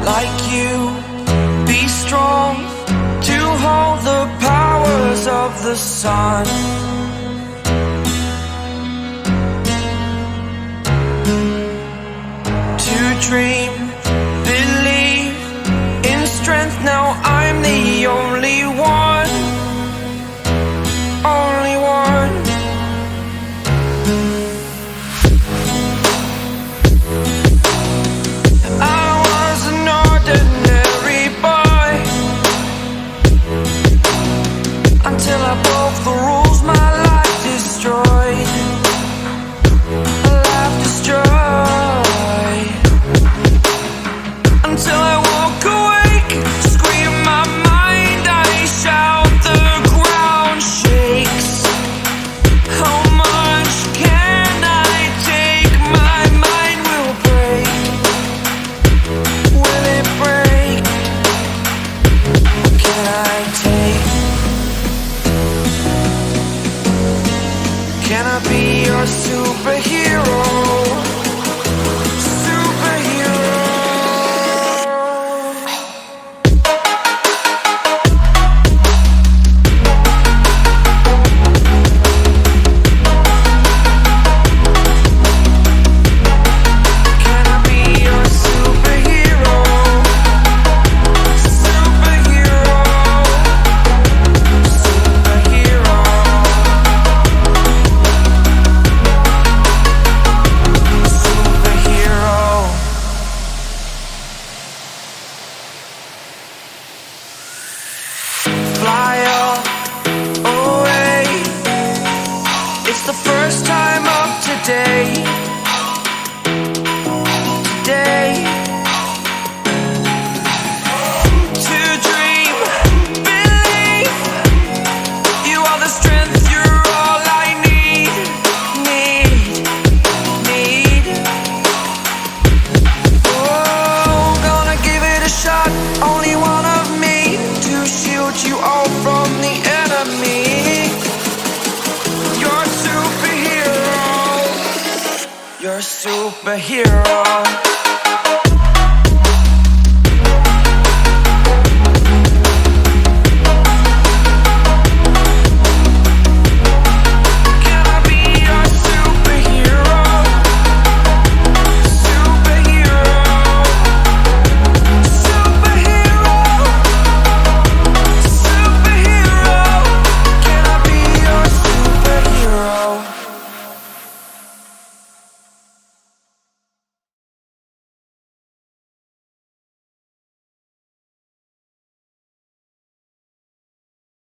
like you, be strong to hold the powers of the sun. To dream, believe in strength. Now I'm the only one, only one. I was an ordinary boy until I broke the rules. My life destroyed, a life destroyed. Until I walk awake, scream my mind, I shout, the ground shakes. How much can I take? My mind will break. Will it break? What can I take? Can I be your superhero? Fly away. It's the first time of today. Today. To dream, believe. You are the strength, you're all I need. Oh, gonna give it a shot. Only one of me to shield you all from the enemy. You're a superhero. You're a superhero.